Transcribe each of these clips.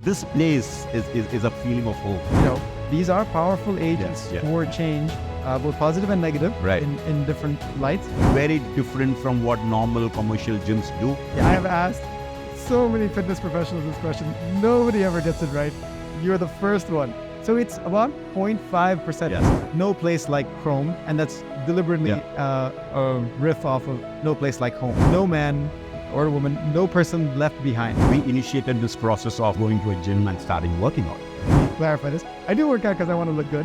this place is a feeling of hope. These are powerful agents for change, both positive and negative, Right. in different lights. Very different from what normal commercial gyms do. I have asked so many fitness professionals this question. Nobody ever gets it right. You're the first one. So it's about 0.5%. Yes. No place like Krome, and that's deliberately a riff off of No Place Like Home. No man or woman, no person left behind. We initiated this process of going to a gym and starting working out. Clarify this. I do work out because I want to look good.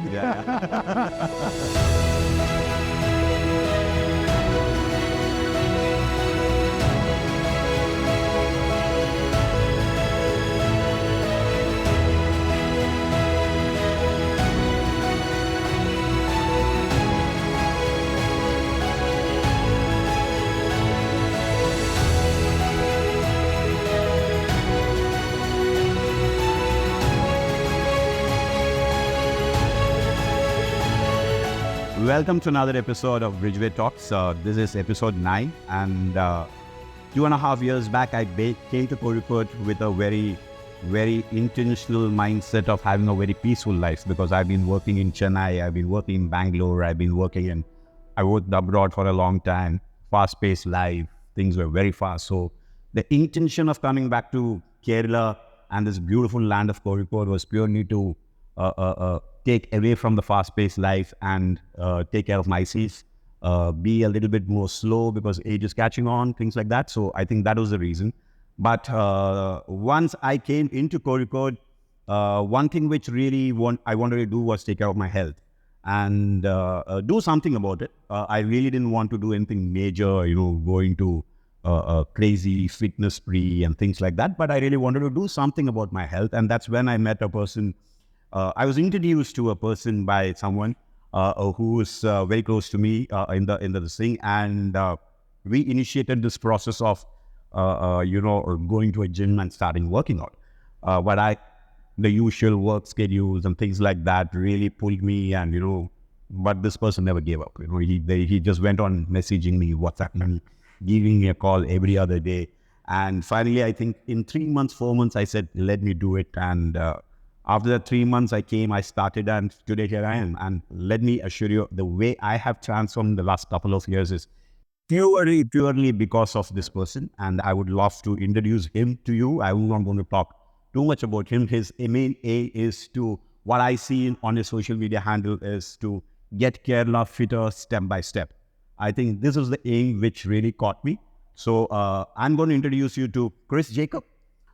Welcome to another episode of Bridgeway Talks. This is episode 9, and 2.5 years back, I came to Calicut with a very, very intentional mindset of having a very peaceful life, because I've been working in Chennai, I've been working in Bangalore, I worked abroad for a long time, fast-paced life, things were very fast. So the intention of coming back to Kerala and this beautiful land of Calicut was purely to take away from the fast-paced life and take care of myself, be a little bit more slow because age is catching on, things like that. So I think that was the reason. But once I came into Calicut, one thing which really I wanted to do was take care of my health and do something about it. I really didn't want to do anything major, going to a crazy fitness spree and things like that. But I really wanted to do something about my health. And that's when I met a person. I was introduced to a person by someone who is very close to me in the thing, and we initiated this process of going to a gym and starting working out. But the usual work schedules and things like that really pulled me, and but this person never gave up. He just went on messaging me, WhatsApping me, giving me a call every other day, and finally, I think in 3 months, 4 months, I said, let me do it. And after the 3 months, I started, and today here I am. And let me assure you, the way I have transformed the last couple of years is purely because of this person. And I would love to introduce him to you. I'm not going to talk too much about him. His main aim is to, what I see on his social media handle is to get Kerala fitter step by step. I think this is the aim which really caught me. So I'm going to introduce you to Kris Jacob.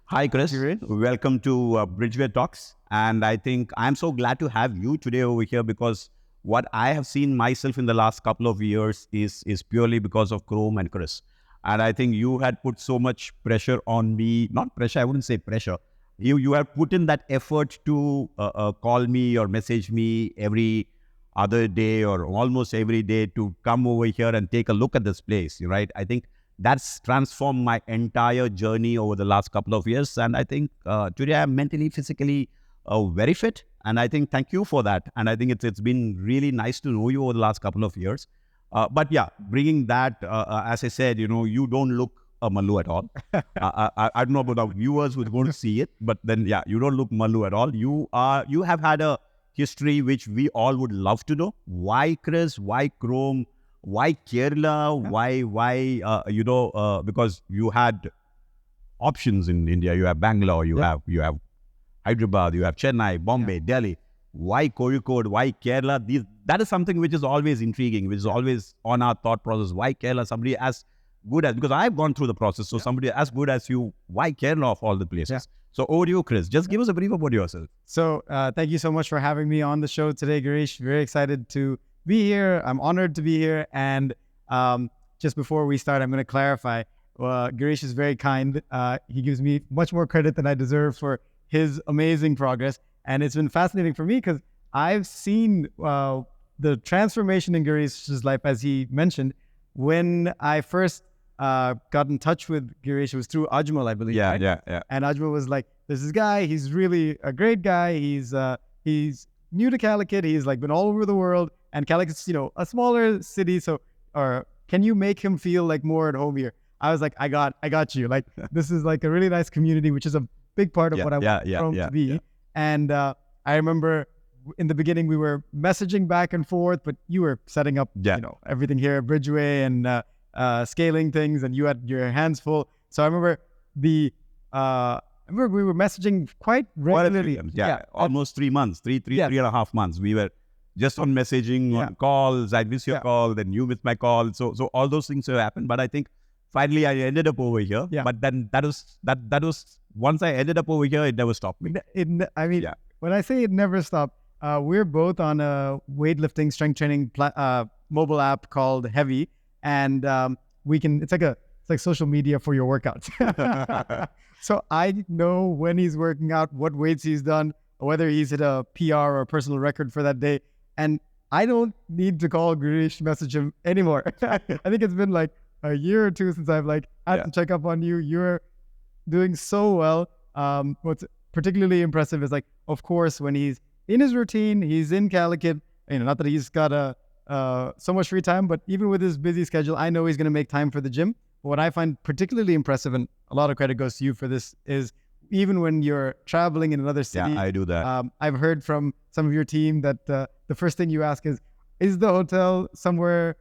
Hi, Kris. Welcome to Bridgeway Talks. And I think I'm so glad to have you today over here, because what I have seen myself in the last couple of years is purely because of Krome and Kris. And I think you had put so much pressure on me, not pressure, I wouldn't say pressure. You have put in that effort to call me or message me every other day or almost every day to come over here and take a look at this place, right? I think that's transformed my entire journey over the last couple of years. And I think today I'm mentally, physically very fit. And I think thank you for that. And I think it's been really nice to know you over the last couple of years. But yeah, bringing that, as I said, you don't look a Mallu at all. I don't know about our viewers who are going to see it, but then, yeah, you don't look Mallu at all. You have had a history which we all would love to know. Why Kris? Why Krome? Why Kerala? Why, because you had options in India. You have Bangalore, you have Hyderabad, you have Chennai, Bombay, Delhi. Why Calicut? Why Kerala? That is something which is always intriguing, which is always on our thought process. Why Kerala? Somebody as good as, because I've gone through the process, so somebody as good as you, why Kerala of all the places? Yeah. So over to you, Kris. Just give us a brief about yourself. So thank you so much for having me on the show today, Girish. Very excited to be here. I'm honored to be here. And just before we start, I'm going to clarify. Girish is very kind. He gives me much more credit than I deserve for his amazing progress. And it's been fascinating for me because I've seen the transformation in Girish's life, as he mentioned. When I first got in touch with Girish, it was through Ajmal, I believe. Yeah, right? yeah. And Ajmal was like, "This is guy. He's really a great guy. He's new to Calicut. He's like been all over the world, and Calicut's a smaller city. So, or can you make him feel like more at home here?" I was like, "I got you. Like this is like a really nice community, which is a big part of what I want Krome to be. Yeah. And I remember in the beginning we were messaging back and forth, but you were setting up, everything here at Bridgeway and scaling things, and you had your hands full. So I remember we were messaging quite regularly. Almost 3 months, three and a half months. We were just on messaging, on calls. I miss your call, then you miss my call. So all those things have happened. But I think finally I ended up over here. Yeah. But then that was once I ended up over here, it never stopped me. When I say it never stopped, we're both on a weightlifting strength training mobile app called Heavy, and it's like social media for your workouts. So I know when he's working out, what weights he's done, whether he's hit a PR or a personal record for that day. And I don't need to call Girish, message him anymore. I think it's been like a year or two since I've had to check up on you. You're doing so well. What's particularly impressive is of course, when he's in his routine, he's in Calicut, not that he's got so much free time, but even with his busy schedule, I know he's going to make time for the gym. What I find particularly impressive, and a lot of credit goes to you for this, is even when you're traveling in another city. Yeah, I do that. I've heard from some of your team that the first thing you ask is the hotel somewhere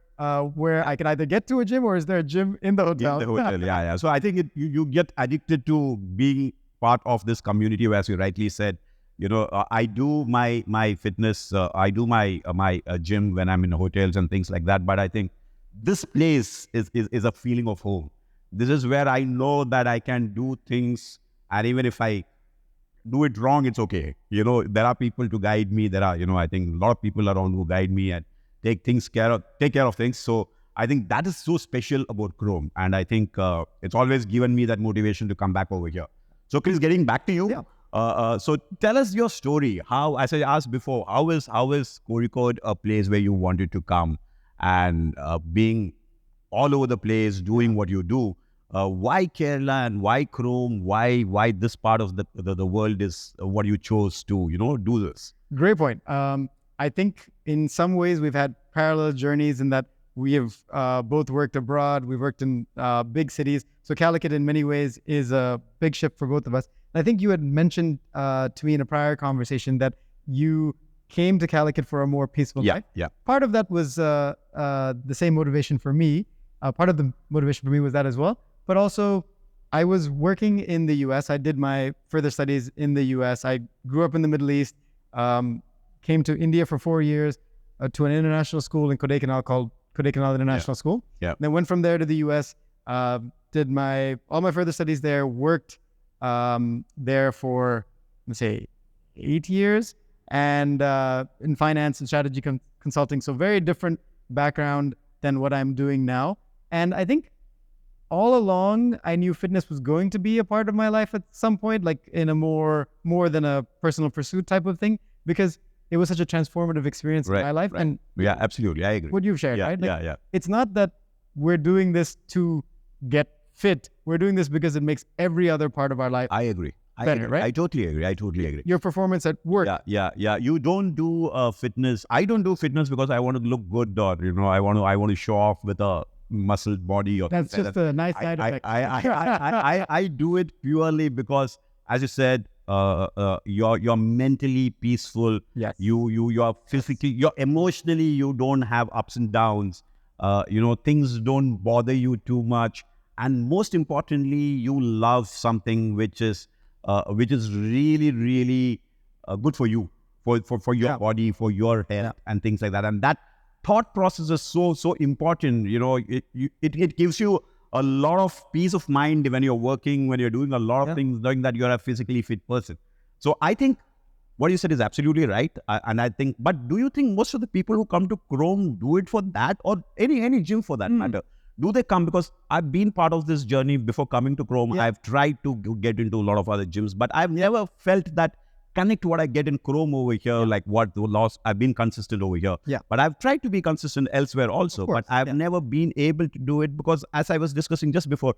where I can either get to a gym, or is there a gym in the hotel? In the hotel, yeah. So I think you get addicted to being part of this community, as you rightly said. I do my fitness, I do my gym when I'm in hotels and things like that. But I think this place is a feeling of home. This is where I know that I can do things, and even if I do it wrong, it's okay. There are people to guide me. There are, I think a lot of people around who guide me and take care of things. So I think that is so special about Krome, and I think it's always given me that motivation to come back over here. So Kris, getting back to you. Yeah. So tell us your story. How, as I asked before, how is Kozhikode a place where you wanted to come, and being all over the place, doing what you do? Why Kerala and why Krome? Why this part of the world is what you chose to do this? Great point. I think in some ways we've had parallel journeys in that we have both worked abroad. We've worked in big cities. So Calicut in many ways is a big shift for both of us. And I think you had mentioned to me in a prior conversation that you came to Calicut for a more peaceful life. Yeah. Part of that was the same motivation for me. Part of the motivation for me was that as well. But also, I was working in the U.S. I did my further studies in the U.S. I grew up in the Middle East, came to India for 4 years, to an international school in Kodaikanal called Kodaikanal International School. Yeah. Then went from there to the U.S., did all my further studies there, worked there for, let's say, 8 years, and in finance and strategy consulting. So very different background than what I'm doing now. And I think all along, I knew fitness was going to be a part of my life at some point, like in a more than a personal pursuit type of thing, because it was such a transformative experience in my life. Right. And yeah, absolutely. I agree. What you've shared, right? Yeah. It's not that we're doing this to get fit. We're doing this because it makes every other part of our life better, right? I totally agree. Your performance at work. Yeah. You don't do fitness. I don't do fitness because I want to look good, or I want to show off with a muscled body. Or that's just a nice side effect. I do it purely because, as you said, you're mentally peaceful. Yes. You're physically, you're emotionally, you don't have ups and downs. Things don't bother you too much, and most importantly, you love something which is really, really good for you, for your body, for your health, and things like that. And that thought process is so important. It gives you a lot of peace of mind when you're working, when you're doing a lot of things, knowing that you're a physically fit person. So I think what you said is absolutely right. And I think, but do you think most of the people who come to Krome do it for that, or any gym for that matter? Do they come? Because I've been part of this journey before coming to Krome. I've tried to get into a lot of other gyms, but I've never felt that connect to what I get in Krome over here, like what the loss. I've been consistent over here, but I've tried to be consistent elsewhere also, but I've never been able to do it because, as I was discussing just before,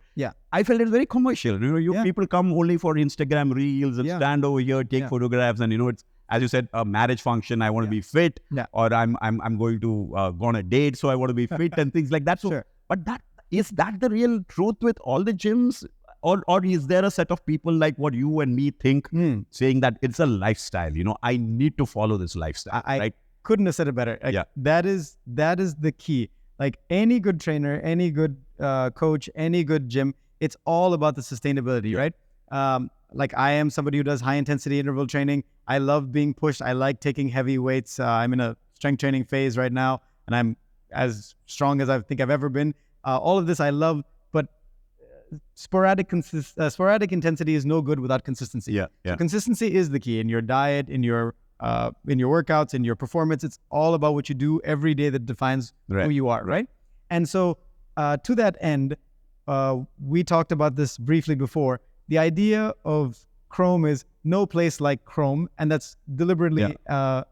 I felt it's very commercial. People come only for Instagram reels and stand over here, take photographs, and it's, as you said, a marriage function. I want to be fit, or I'm going to go on a date, so I want to be fit and things like that. So, but is that the real truth with all the gyms? or is there a set of people like what you and me think, saying that it's a lifestyle? I need to follow this lifestyle. Right? Couldn't have said it better. Like, that is the key. Like any good trainer, any good coach, any good gym, it's all about the sustainability, right? Like I am somebody who does high intensity interval training. I love being pushed. I like taking heavy weights. I'm in a strength training phase right now, and I'm as strong as I think I've ever been. All of this I love, but sporadic intensity is no good without consistency. So consistency is the key in your diet, in your workouts, in your performance. It's all about what you do every day that defines who you are, right? And so to that end, we talked about this briefly before. The idea of Krome is no place like Krome, and that's deliberately a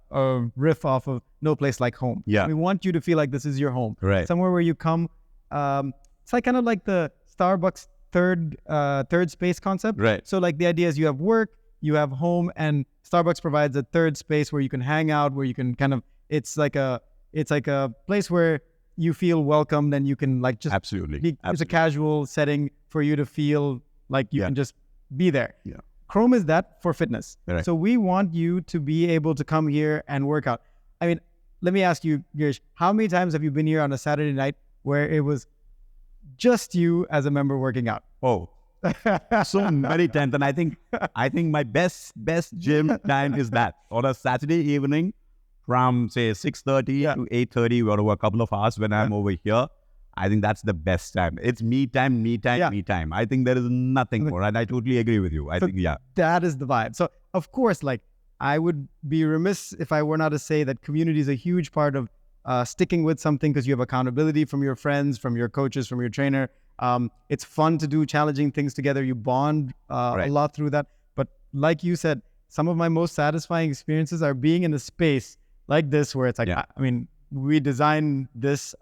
riff off of no place like home. We want you to feel like this is your home, somewhere where you come. It's like kind of like the Starbucks third space concept. So like the idea is you have work, you have home, and Starbucks provides a third space where you can hang out, where you can kind of, it's like a place where you feel welcomed, and you can like just it's a casual setting for you to feel like you can just be there. Krome is that for fitness. So we want you to be able to come here and work out. I mean, let me ask you, Girish, how many times have you been here on a Saturday night where it was just you as a member working out? Oh, so many times. And I think my best gym time is that on a Saturday evening from say 6:30 to 8:30 or a couple of hours when I'm over here. I think that's the best time. It's me time. I think there is nothing more. And I totally agree with you. I think that is the vibe. So of course, like I would be remiss if I were not to say that community is a huge part of sticking with something, because you have accountability from your friends, from your coaches, from your trainer. It's fun to do challenging things together. You bond a lot through that. But like you said, some of my most satisfying experiences are being in a space like this, where it's like, I mean, we designed this.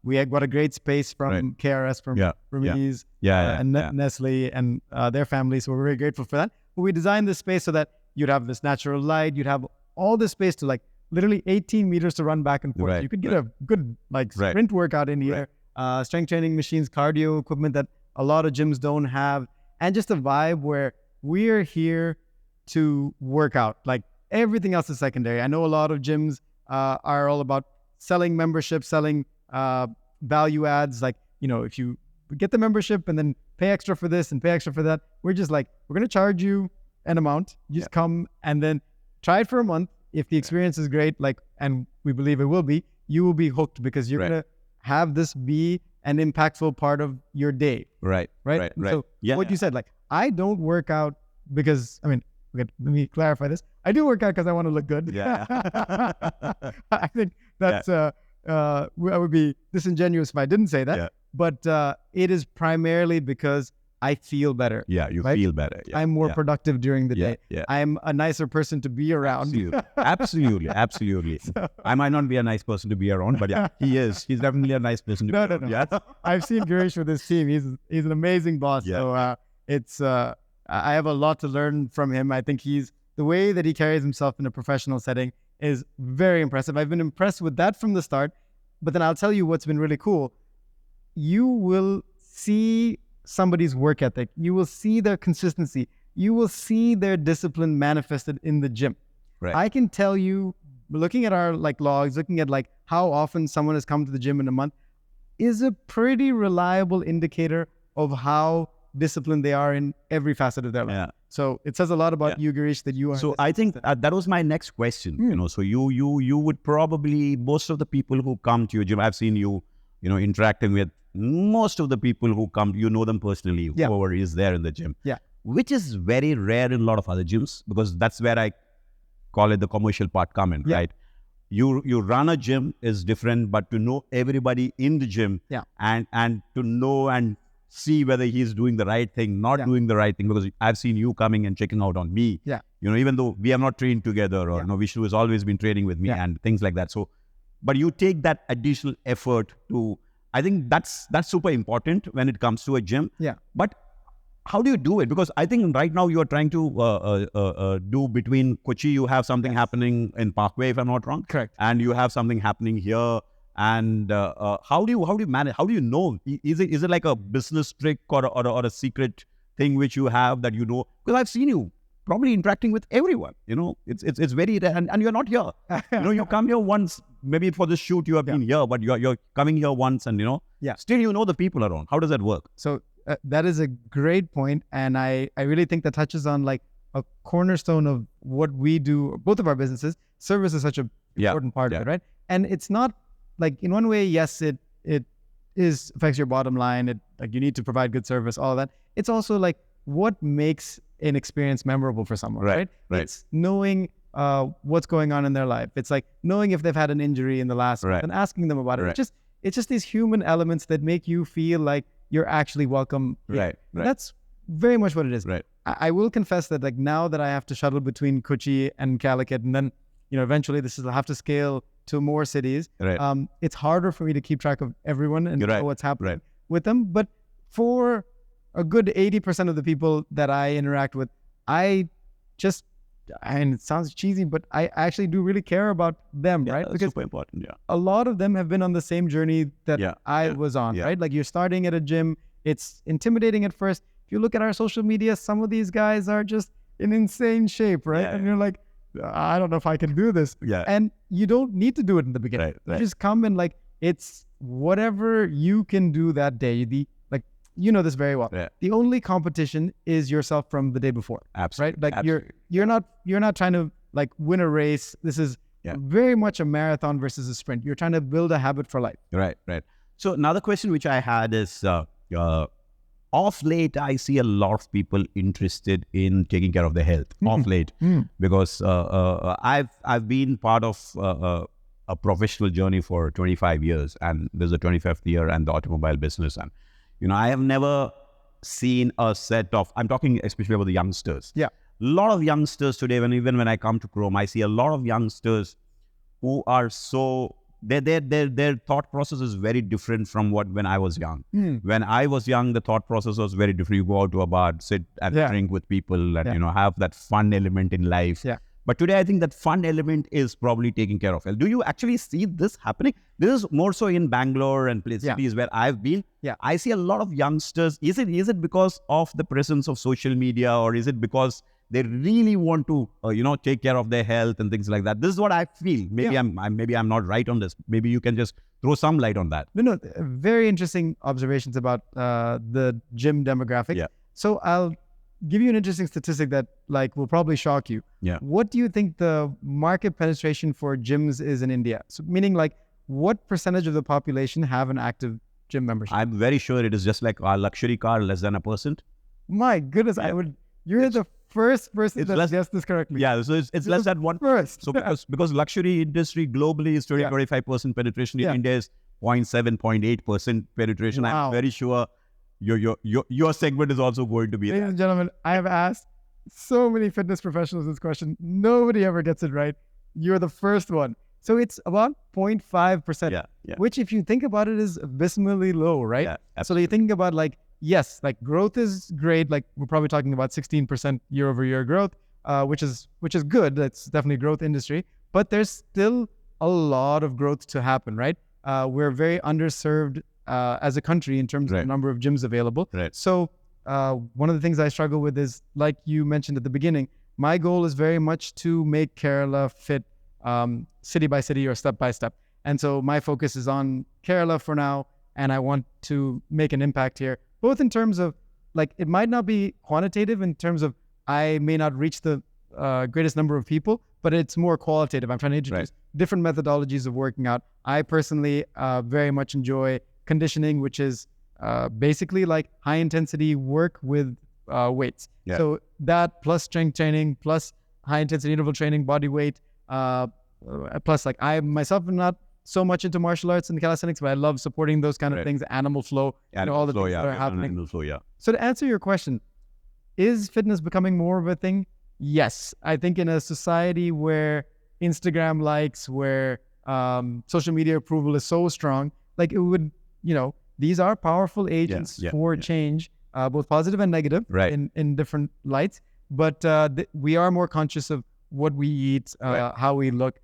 We had got a great space from KRS, from Hermes, and Nestle and their family. So we're very grateful for that. But we designed this space so that you'd have this natural light. You'd have all this space to like literally 18 meters to run back and forth. You could get a good like sprint workout in here. Strength training machines, cardio equipment that a lot of gyms don't have. And just a vibe where we're here to work out. Like everything else is secondary. I know a lot of gyms are all about selling membership, selling value adds, like, if you get the membership and then pay extra for this and pay extra for that, we're just like, we're going to charge you an amount. You just come and then try it for a month. If the experience is great, like, and we believe it will be, you will be hooked, because you're going to have this be an impactful part of your day. So what you said, like, I don't work out because, I mean, let me clarify this. I do work out because I want to look good. I think that's, I would be disingenuous if I didn't say that, but it is primarily because I feel better. You feel better. I'm more productive during the day. I'm a nicer person to be around. Absolutely. So, I might not be a nice person to be around, but he is. He's definitely a nice person to be around. No. I've seen Girish with his team. He's an amazing boss. So it's I have a lot to learn from him. I think the way that he carries himself in a professional setting is very impressive. I've been impressed with that from the start. But then I'll tell you what's been really cool. You will see somebody's work ethic. You will see their consistency. You will see their discipline manifested in the gym. I can tell you, looking at our like logs, looking at like how often someone has come to the gym in a month is a pretty reliable indicator of how disciplined they are in every facet of their life. So it says a lot about you, Girish, that you are. So I think that was my next question. So you would probably, most of the people who come to your gym, I've seen you, interacting with most of the people who come, know them personally, whoever is there in the gym. Which is very rare in a lot of other gyms, because that's where I call it the commercial part come in, right? You run a gym is different, but to know everybody in the gym and to know and see whether he's doing the right thing, not doing the right thing, because I've seen you coming and checking out on me. Even though we have not trained together, or Vishnu has always been training with me and things like that. So, but you take that additional effort to, I think that's super important when it comes to a gym. But how do you do it? Because I think right now you are trying to do between Kochi, you have something happening in Parkway, if I'm not wrong. Correct. And you have something happening here And how do you manage? How do you know? Is it like a business trick or a secret thing which you have that you know? Because I've seen you probably interacting with everyone. It's very, and you're not here. You come here once, maybe for the shoot you have been here, but you're coming here once, and still the people around. How does that work? So that is a great point, and I really think that touches on like a cornerstone of what we do. Both of our businesses, service is such an important part of it, right? And it's not like, in one way, yes, it affects your bottom line. It, like, you need to provide good service, all of that. It's also like what makes an experience memorable for someone, right? It's knowing what's going on in their life. It's like knowing if they've had an injury in the last month and asking them about it. It's just these human elements that make you feel like you're actually welcome. That's very much what it is. I will confess that, like, now that I have to shuttle between Kochi and Calicut, and then eventually I'll have to scale to more cities. It's harder for me to keep track of everyone and know what's happening with them. But for a good 80% of the people that I interact with, and it sounds cheesy, but I actually do really care about them, right? Because super important. A lot of them have been on the same journey that I was on, right? Like, you're starting at a gym. It's intimidating at first. If you look at our social media, some of these guys are just in insane shape, right? And you're like, I don't know if I can do this. And you don't need to do it in the beginning. You just come and, like, it's whatever you can do that day. You know this very well. The only competition is yourself from the day before. Absolutely. Right? Like, you're not trying to, like, win a race. This is very much a marathon versus a sprint. You're trying to build a habit for life. Right. So another question which I had is, off late, I see a lot of people interested in taking care of their health off late, because I've been part of a professional journey for 25 years, and this is the 25th year and the automobile business. And I have never seen a set of, I'm talking especially about the youngsters. A lot of youngsters today, even when I come to Krome, I see a lot of youngsters who are so, their thought process is very different from when I was young. When I was young, the thought process was very different. You go out to a bar, sit and drink with people, and have that fun element in life. But today, I think that fun element is probably taking care of health. Do you actually see this happening? This is more so in Bangalore and cities where I've been. I see a lot of youngsters. Is it because of the presence of social media, or is it because they really want to, take care of their health and things like that? This is what I feel. Maybe I'm not right on this. Maybe you can just throw some light on that. No, very interesting observations about the gym demographic. So I'll give you an interesting statistic that, like, will probably shock you. What do you think the market penetration for gyms is in India? So, meaning, like, what percentage of the population have an active gym membership? I'm very sure it is just like our luxury car, less than 1%. My goodness, you're the first person that guessed this correctly. So it's less than 1%. So because luxury industry globally is 25% penetration, in India is 0.7, 0.8% penetration. Wow. I'm very sure your segment is also going to be. Ladies and gentlemen, I have asked so many fitness professionals this question. Nobody ever gets it right. You're the first one. So it's about 0.5%, which, if you think about it, is abysmally low, right? So you're thinking about, like, yes, like, growth is great. Like, we're probably talking about 16% year over year growth, which is good. That's definitely growth industry, but there's still a lot of growth to happen, right? We're very underserved as a country in terms of the number of gyms available. So one of the things I struggle with is, like you mentioned at the beginning, my goal is very much to make Kerala fit city by city or step by step. And so my focus is on Kerala for now, and I want to make an impact here, both in terms of, like, it might not be quantitative in terms of I may not reach the greatest number of people, but it's more qualitative. I'm trying to introduce different methodologies of working out. I personally very much enjoy conditioning, which is basically like high intensity work with weights. So that plus strength training, plus high intensity interval training, body weight, plus, like, I myself am not so much into martial arts and calisthenics, but I love supporting those kind of things, animal flow, all the things that are happening. So to answer your question, is fitness becoming more of a thing? Yes. I think in a society where Instagram likes, where social media approval is so strong, like, it would, these are powerful agents for change, both positive and negative in different lights. But we are more conscious of what we eat, how we look.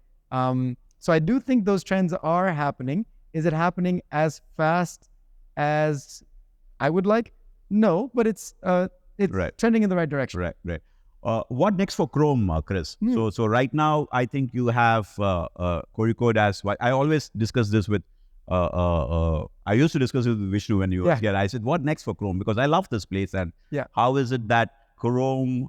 So I do think those trends are happening. Is it happening as fast as I would like? No, but it's trending in the right direction. Right. What next for Krome, Kris? So right now, I think you have Kozhikode as. I always discuss this with. I used to discuss it with Vishnu when you were here. I said, "What next for Krome?" Because I love this place, and how is it that Krome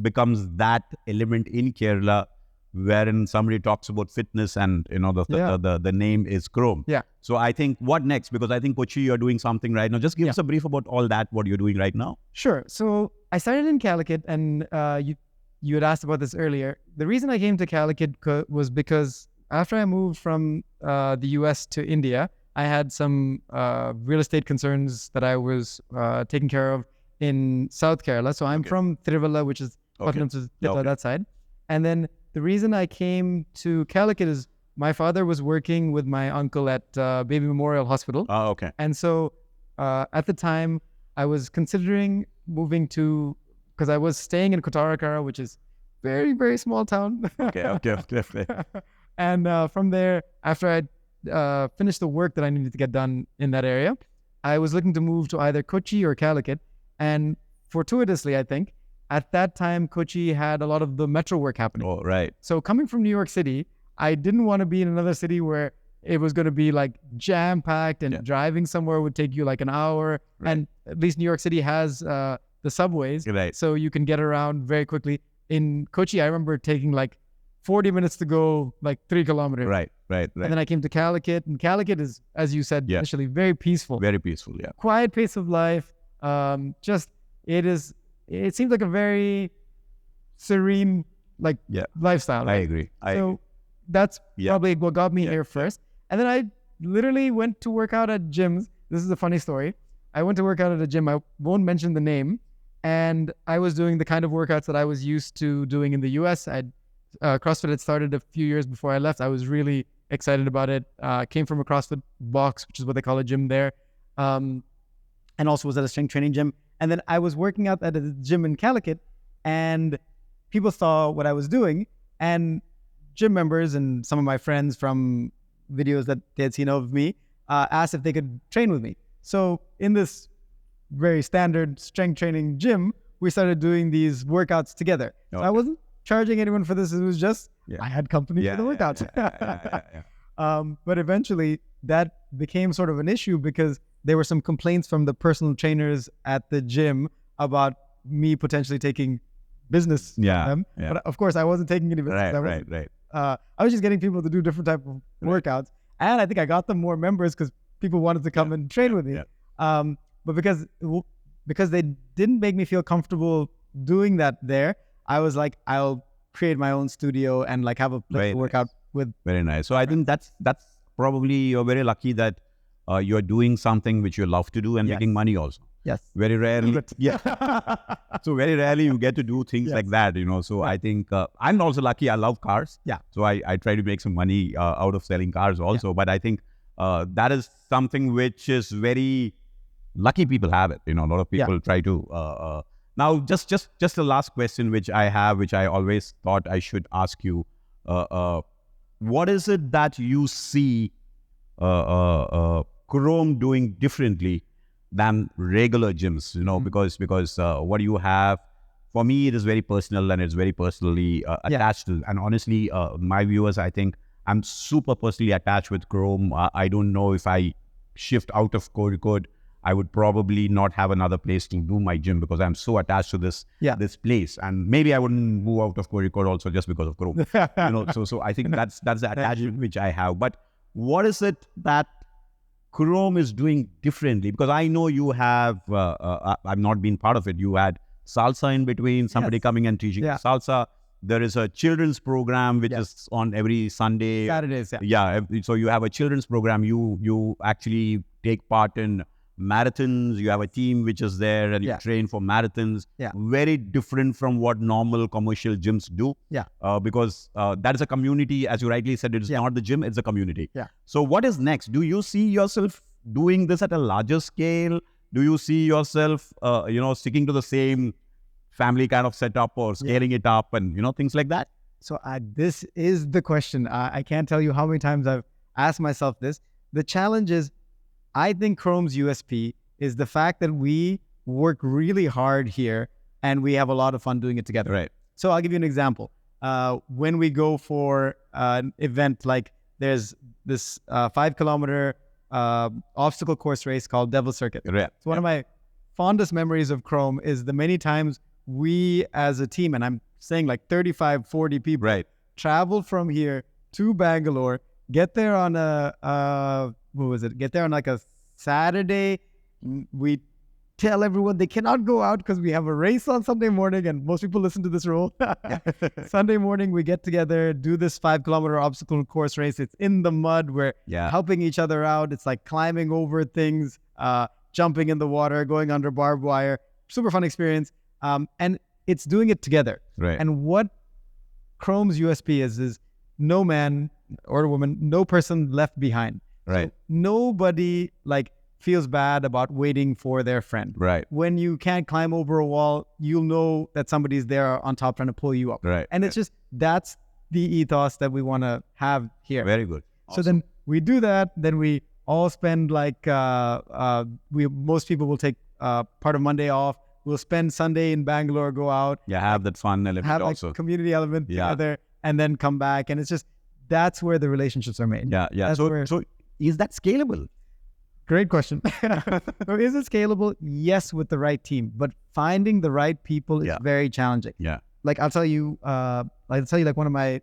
becomes that element in Kerala, wherein somebody talks about fitness, and the name is Krome. Yeah. So I think what next? Because I think Kochi, you're doing something right now. Just give us a brief about all that. What you're doing right now? Sure. So I started in Calicut, and you had asked about this earlier. The reason I came to Calicut was because after I moved from the US to India, I had some real estate concerns that I was taking care of in South Kerala. So I'm from Tiruvalla, which is that side. And then the reason I came to Calicut is my father was working with my uncle at Baby Memorial Hospital. Oh, okay. And so at the time, I was considering moving to, because I was staying in Kottarakara, which is very, very small town. Okay. And from there, after I finished the work that I needed to get done in that area, I was looking to move to either Kochi or Calicut. And fortuitously, I think, at that time, Kochi had a lot of the metro work happening. Oh, right. So coming from New York City, I didn't want to be in another city where it was going to be like jam-packed and driving somewhere would take you like an hour. Right. And at least New York City has the subways, so you can get around very quickly. In Kochi, I remember taking like 40 minutes to go like 3 kilometers. Right. And then I came to Calicut, and Calicut is, as you said initially, very peaceful. Very peaceful, Quiet pace of life. It seems like a very serene lifestyle. Right? I agree. That's probably what got me here first. And then I literally went to work out at gyms. This is a funny story. I went to work out at a gym. I won't mention the name. And I was doing the kind of workouts that I was used to doing in the US. CrossFit had started a few years before I left. I was really excited about it. Came from a CrossFit box, which is what they call a gym there. And also was at a strength training gym. And then I was working out at a gym in Calicut, and people saw what I was doing, and gym members and some of my friends from videos that they had seen of me asked if they could train with me. So in this very standard strength training gym, we started doing these workouts together. Okay. So I wasn't charging anyone for this. It was just, I had company for the workouts. But eventually that became sort of an issue because there were some complaints from the personal trainers at the gym about me potentially taking business from them. But of course, I wasn't taking any business. Right. I was just getting people to do different type of workouts. And I think I got them more members because people wanted to come and train with me. But because they didn't make me feel comfortable doing that there, I was like, I'll create my own studio and like have a place to work out with. Very nice. So I think that's probably, you're very lucky that you're doing something which you love to do and making money also. Yes. Very rarely. So very rarely you get to do things like that, So I think I'm also lucky. I love cars. So I try to make some money out of selling cars also. But I think that is something which is very lucky people have it. A lot of people try to. Now, just the last question which I have, which I always thought I should ask you. What is it that you see Krome doing differently than regular gyms, because what you have, for me, it is very personal and it's very personally attached to. And honestly, my viewers, I think I'm super personally attached with Krome. I don't know if I shift out of Kozhikode, I would probably not have another place to do my gym because I'm so attached to this place. And maybe I wouldn't move out of Kozhikode also just because of Krome. So I think that's the attachment which I have. But what is it that Krome is doing differently? Because I know you have, I've not been part of it. You had salsa in between, somebody coming and teaching salsa. There is a children's program which is on every Sunday. Saturdays, So you have a children's program. You actually take part in marathons. You have a team which is there and you train for marathons. Very different from what normal commercial gyms do. Because that is a community, as you rightly said, it is not the gym, it's a community. So what is next? Do you see yourself doing this at a larger scale? Do you see yourself, sticking to the same family kind of setup or scaling it up and, things like that? So this is the question. I can't tell you how many times I've asked myself this. the challenge is, I think Krome's USP is the fact that we work really hard here and we have a lot of fun doing it together. Right. So I'll give you an example. When we go for an event, like there's this 5-kilometer obstacle course race called Devil Circuit. Right. It's one of my fondest memories of Krome is the many times we as a team, and I'm saying like 35, 40 people, Right. travel from here to Bangalore, get there on get there on like a Saturday. We tell everyone they cannot go out because we have a race on Sunday morning, and most people listen to this rule. Sunday morning, we get together, do this 5-kilometer obstacle course race. It's in the mud. We're helping each other out. It's like climbing over things, jumping in the water, going under barbed wire. Super fun experience. And it's doing it together. Right. And what Krome's USP is no man or woman, no person left behind. Right. So nobody feels bad about waiting for their friend. Right. When you can't climb over a wall, you'll know that somebody's there on top trying to pull you up. Right. And it's just, that's the ethos that we want to have here. Very good. Awesome. So then we do that. Then we all spend most people will take part of Monday off. We'll spend Sunday in Bangalore, go out. Yeah, have that fun element have also. Community element together, and then come back. And it's just, that's where the relationships are made. Yeah, yeah. So is that scalable? Great question. So is it scalable? Yes, with the right team, but finding the right people is very challenging. Yeah. I'll tell you one of my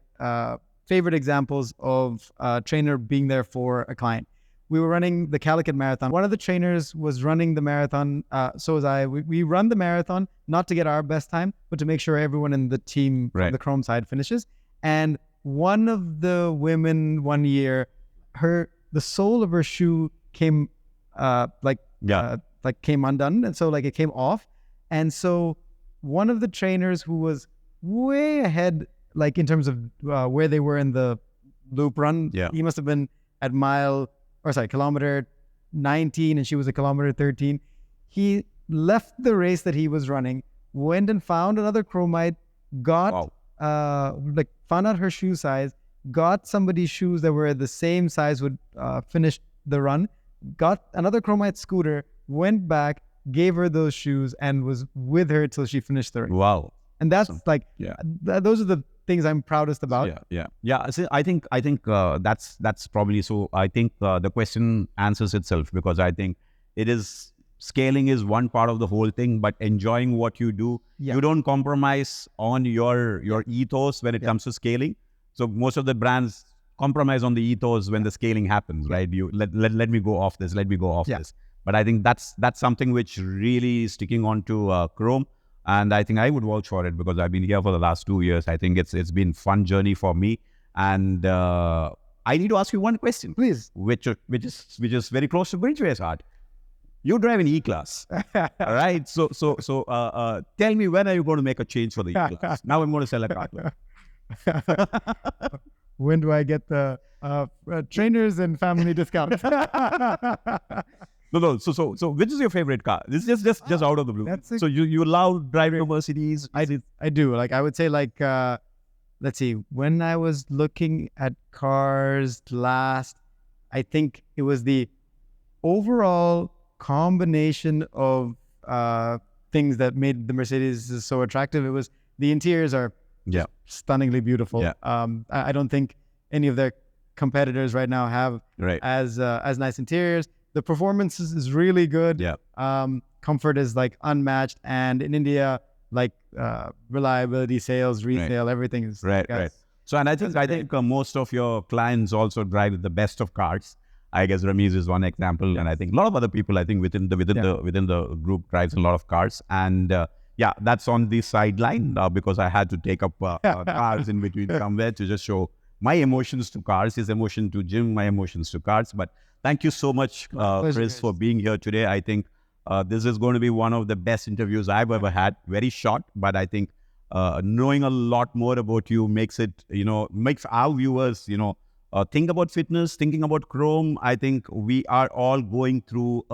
favorite examples of a trainer being there for a client. We were running the Calicut marathon. One of the trainers was running the marathon. So was I. We run the marathon, not to get our best time, but to make sure everyone in the team from the Krome side finishes. And one of the women one year, the sole of her shoe came came undone, and so it came off. And so one of the trainers who was way ahead, in terms of where they were in the loop run, he must have been at kilometer 19, and she was at kilometer 13. He left the race that he was running, went and found another Kromite, got found out her shoe size, got somebody's shoes that were the same size, would finish the run, got another Kromite scooter, went back, gave her those shoes, and was with her till she finished the race. Wow. And that's those are the things I'm proudest about. Yeah. See, I think that's probably so. I think the question answers itself, because I think scaling is one part of the whole thing, but enjoying what you do, you don't compromise on your ethos when it comes to scaling. So most of the brands compromise on the ethos when the scaling happens, right? You let me go off this, this. But I think that's something which really is sticking on to Krome. And I think I would vouch for it, because I've been here for the last 2 years. I think it's been a fun journey for me. And I need to ask you one question, please, which is very close to Bridgeway's heart. You drive an E-Class, all right? So tell me, when are you going to make a change for the E-Class? Now I'm going to sell a car. When do I get the trainers and family discounts? No. So which is your favorite car? This is just out of the blue. So you love driving a Mercedes? I do. I would say let's see. When I was looking at cars last, I think it was the overall combination of things that made the Mercedes so attractive. It was the interiors are stunningly beautiful. I don't think any of their competitors right now have as nice interiors. The performance is really good. Comfort is unmatched, and in India, reliability, sales, resale, everything is right. So, and I think most of your clients also drive the best of cars. I guess Ramesh is one example, and I think a lot of other people, I think within the group, drives a lot of cars. And that's on the sideline because I had to take up cars in between somewhere to just show my emotions to cars, his emotion to gym, my emotions to cars. But thank you so much, Kris, for being here today. I think this is going to be one of the best interviews I've ever had. Very short, but I think knowing a lot more about you makes our viewers, think about fitness, thinking about Krome. I think we are all going through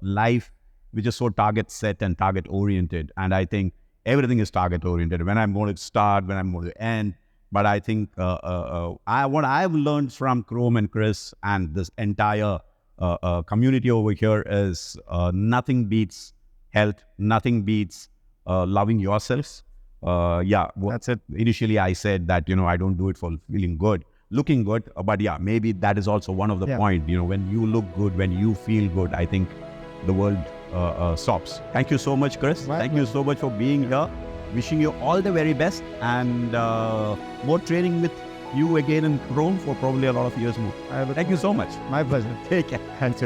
life which is so target set and target oriented. And I think everything is target oriented. When I'm going to start, when I'm going to end, But I think what I've learned from Krome and Kris and this entire community over here is nothing beats health, nothing beats loving yourselves. That's it. Initially, I said that, I don't do it for feeling good, looking good. But yeah, maybe that is also one of the point. When you look good, when you feel good, I think the world stops. Thank you so much, Kris. Thank you so much for being here. Wishing you all the very best and more training with you again in Krome for probably a lot of years more. Thank you so much. My pleasure. Take care. Thanks,